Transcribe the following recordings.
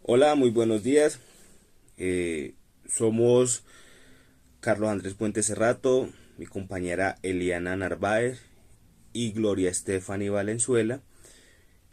Hola, muy buenos días. Somos Carlos Andrés Puente Cerrato, mi compañera Eliana Narváez y Gloria Estefany Valenzuela.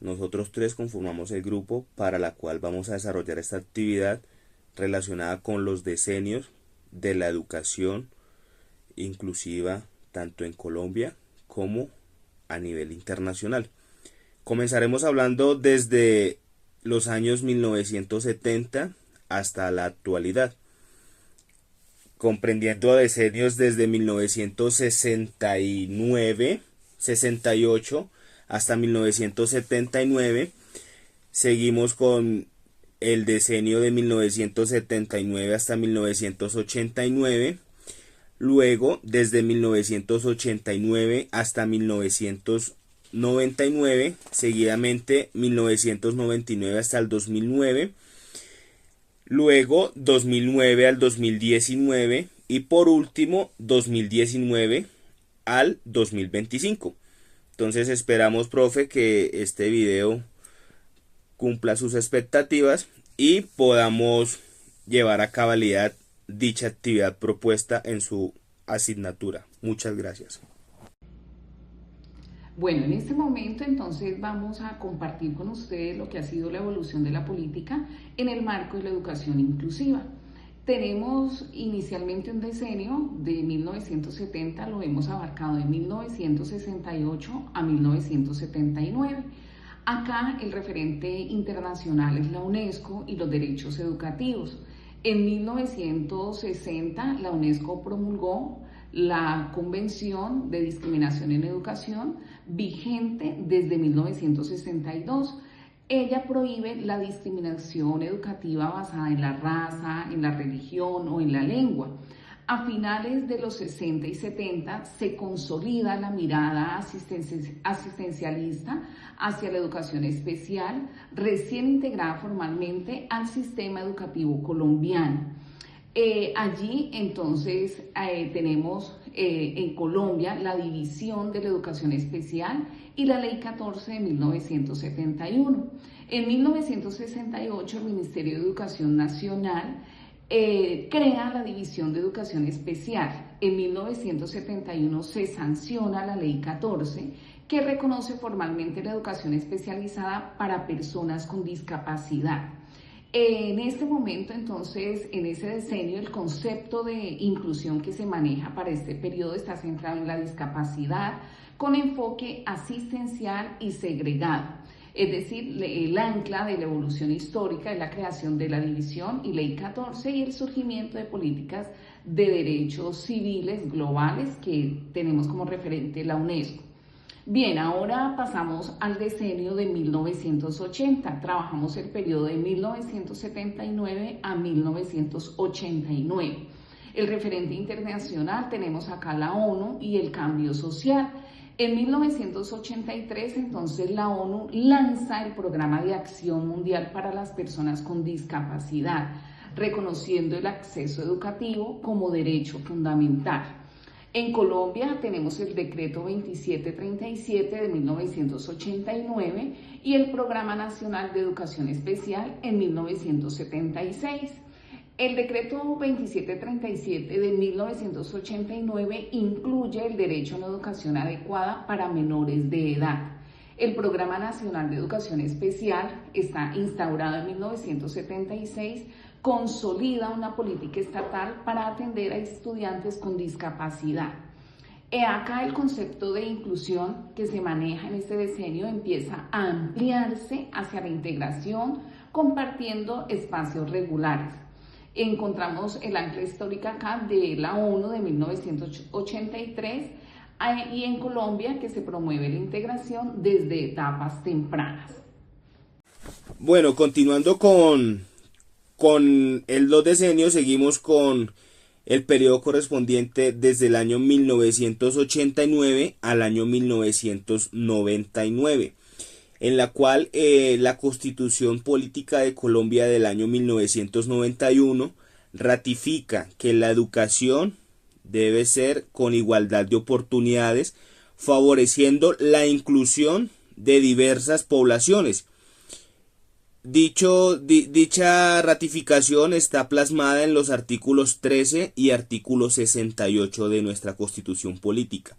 Nosotros tres conformamos el grupo para la cual vamos a desarrollar esta actividad relacionada con los decenios de la educación inclusiva tanto en Colombia como a nivel internacional. Comenzaremos hablando desde los años 1970 hasta la actualidad, comprendiendo decenios desde 1969, 68 hasta 1979. Seguimos con el decenio de 1979 hasta 1989. Luego, desde 1989 hasta 1999, seguidamente 1999 hasta el 2009, luego 2009 al 2019 y por último 2019 al 2025. Entonces esperamos, profe, que este video cumpla sus expectativas y podamos llevar a cabalidad dicha actividad propuesta en su asignatura. Muchas gracias. Bueno, en este momento entonces vamos a compartir con ustedes lo que ha sido la evolución de la política en el marco de la educación inclusiva. Tenemos inicialmente un decenio de 1970, lo hemos abarcado de 1968 a 1979. Acá el referente internacional es la UNESCO y los derechos educativos. En 1960 la UNESCO promulgó la Convención de Discriminación en Educación, vigente desde 1962. Ella prohíbe la discriminación educativa basada en la raza, en la religión o en la lengua. A finales de los 60 y 70 se consolida la mirada asistencialista hacia la educación especial, recién integrada formalmente al sistema educativo colombiano. Allí entonces tenemos en Colombia la división de la educación especial y la ley 14 de 1971. En 1968 el Ministerio de Educación Nacional crea la División de Educación Especial. En 1971 se sanciona la Ley 14, que reconoce formalmente la educación especializada para personas con discapacidad. En este momento, entonces, en ese decenio, el concepto de inclusión que se maneja para este periodo está centrado en la discapacidad, con enfoque asistencial y segregado. Es decir, el ancla de la evolución histórica es la creación de la División y Ley 14 y el surgimiento de políticas de derechos civiles globales que tenemos como referente la UNESCO. Bien, ahora pasamos al decenio de 1980. Trabajamos el periodo de 1979 a 1989. El referente internacional tenemos acá la ONU y el cambio social. En 1983, entonces, la ONU lanza el Programa de Acción Mundial para las Personas con Discapacidad, reconociendo el acceso educativo como derecho fundamental. En Colombia tenemos el decreto 2737 de 1989 y el Programa Nacional de Educación Especial en 1976. El decreto 2737 de 1989 incluye el derecho a una educación adecuada para menores de edad. El Programa Nacional de Educación Especial está instaurado en 1976, consolida una política estatal para atender a estudiantes con discapacidad. Acá el concepto de inclusión que se maneja en este decenio empieza a ampliarse hacia la integración, compartiendo espacios regulares. Encontramos el ancla histórica acá de la ONU de 1983 y en Colombia que se promueve la integración desde etapas tempranas. Bueno, continuando con los decenios, seguimos con el periodo correspondiente desde el año 1989 al año 1999, en la cual la Constitución Política de Colombia del año 1991 ratifica que la educación debe ser con igualdad de oportunidades, favoreciendo la inclusión de diversas poblaciones, Dicha ratificación está plasmada en los artículos 13 y artículo 68 de nuestra Constitución Política.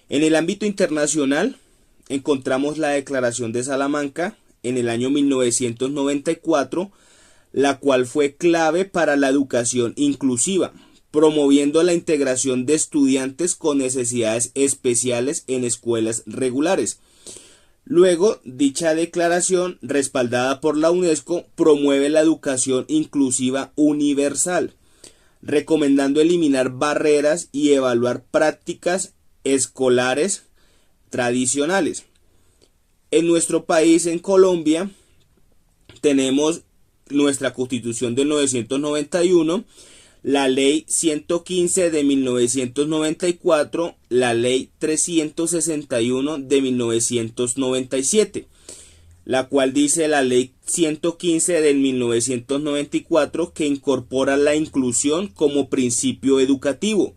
En el ámbito internacional, encontramos la Declaración de Salamanca en el año 1994, la cual fue clave para la educación inclusiva, promoviendo la integración de estudiantes con necesidades especiales en escuelas regulares. Luego, dicha declaración, respaldada por la UNESCO, promueve la educación inclusiva universal, recomendando eliminar barreras y evaluar prácticas escolares tradicionales. En nuestro país, en Colombia, tenemos nuestra Constitución de 1991, la Ley 115 de 1994, la Ley 361 de 1997, la cual dice la Ley 115 de 1994 que incorpora la inclusión como principio educativo.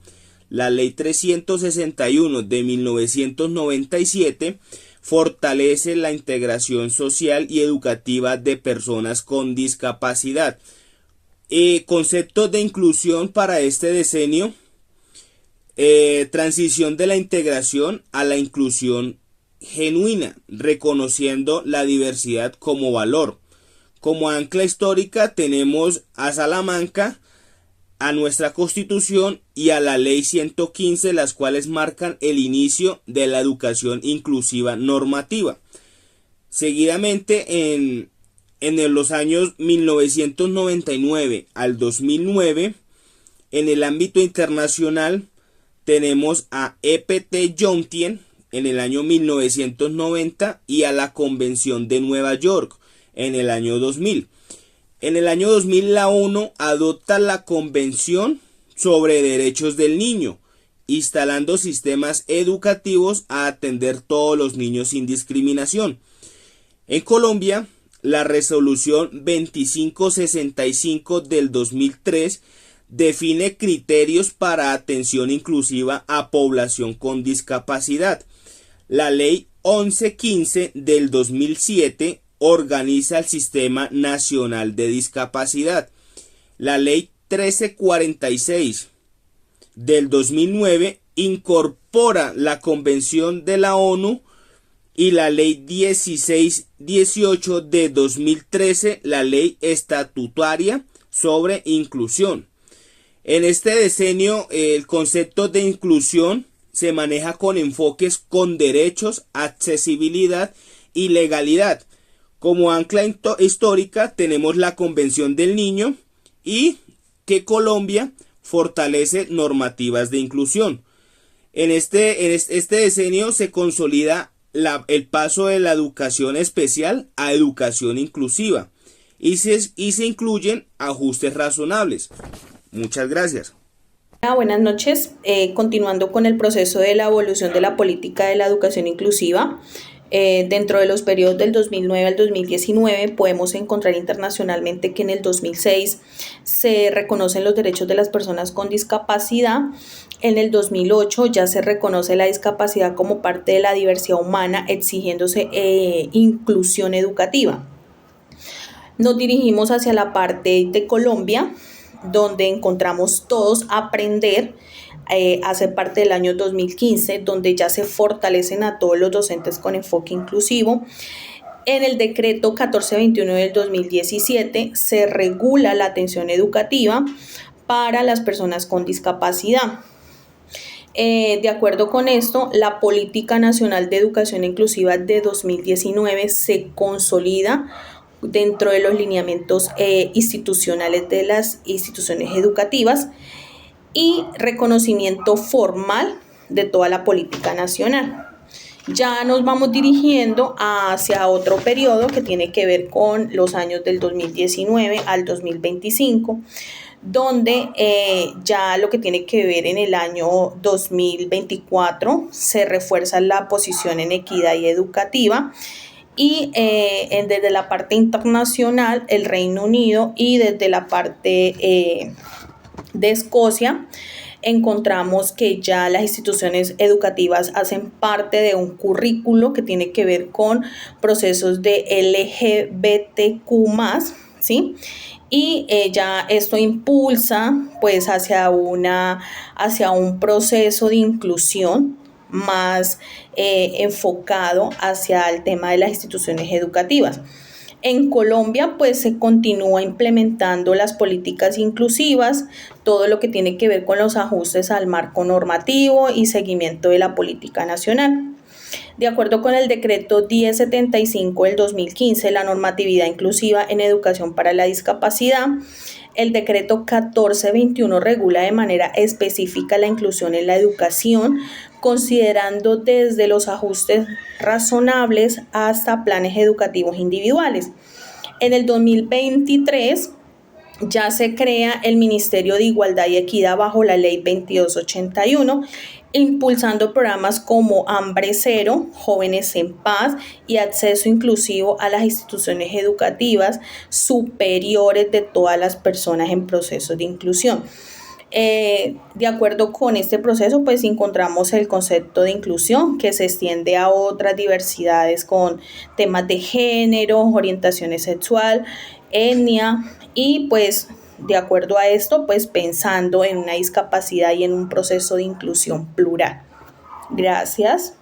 La Ley 361 de 1997 fortalece la integración social y educativa de personas con discapacidad. Conceptos de inclusión para este decenio: transición de la integración a la inclusión genuina, reconociendo la diversidad como valor. Como ancla histórica tenemos a Salamanca, a nuestra Constitución y a la Ley 115, las cuales marcan el inicio de la educación inclusiva normativa. Seguidamente, en los años 1999 al 2009, en el ámbito internacional, tenemos a EPT Yontien en el año 1990 y a la Convención de Nueva York en el año 2000. En el año 2000 la ONU adopta la Convención sobre Derechos del Niño, instalando sistemas educativos a atender todos los niños sin discriminación. En Colombia, la Resolución 2565 del 2003 define criterios para atención inclusiva a población con discapacidad. La Ley 1115 del 2007 organiza el Sistema Nacional de Discapacidad. La Ley 1346 del 2009 incorpora la Convención de la ONU y la Ley 1618 de 2013, la Ley Estatutaria sobre Inclusión. En este decenio, el concepto de inclusión se maneja con enfoques con derechos, accesibilidad y legalidad. Como ancla histórica tenemos la Convención del Niño y que Colombia fortalece normativas de inclusión. En este decenio se consolida el paso de la educación especial a educación inclusiva y se incluyen ajustes razonables. Muchas gracias. Buenas noches. Continuando con el proceso de la evolución de la política de la educación inclusiva, dentro de los periodos del 2009 al 2019 podemos encontrar internacionalmente que en el 2006 se reconocen los derechos de las personas con discapacidad. En el 2008 ya se reconoce la discapacidad como parte de la diversidad humana, exigiéndose inclusión educativa. Nos dirigimos hacia la parte de Colombia, donde encontramos todos aprender. Hace parte del año 2015, donde ya se fortalecen a todos los docentes con enfoque inclusivo. En el decreto 1421 del 2017 se regula la atención educativa para las personas con discapacidad. De acuerdo con esto, la Política Nacional de Educación Inclusiva de 2019 se consolida dentro de los lineamientos institucionales de las instituciones educativas y reconocimiento formal de toda la política nacional. Ya nos vamos dirigiendo hacia otro periodo que tiene que ver con los años del 2019 al 2025, donde ya lo que tiene que ver en el año 2024 se refuerza la posición en equidad y educativa y desde la parte internacional el Reino Unido y desde la parte de Escocia encontramos que ya las instituciones educativas hacen parte de un currículo que tiene que ver con procesos de LGBTQ+, ¿sí? Y ya esto impulsa pues hacia un proceso de inclusión más enfocado hacia el tema de las instituciones educativas. En Colombia, pues se continúa implementando las políticas inclusivas, todo lo que tiene que ver con los ajustes al marco normativo y seguimiento de la política nacional. De acuerdo con el decreto 1075 del 2015, la normatividad inclusiva en educación para la discapacidad, el decreto 1421 regula de manera específica la inclusión en la educación, considerando desde los ajustes razonables hasta planes educativos individuales. En el 2023 ya se crea el Ministerio de Igualdad y Equidad bajo la Ley 2281, impulsando programas como Hambre Cero, Jóvenes en Paz y acceso inclusivo a las instituciones educativas superiores de todas las personas en procesos de inclusión. De acuerdo con este proceso, pues encontramos el concepto de inclusión que se extiende a otras diversidades con temas de género, orientación sexual, etnia y pues de acuerdo a esto, pues pensando en una discapacidad y en un proceso de inclusión plural. Gracias.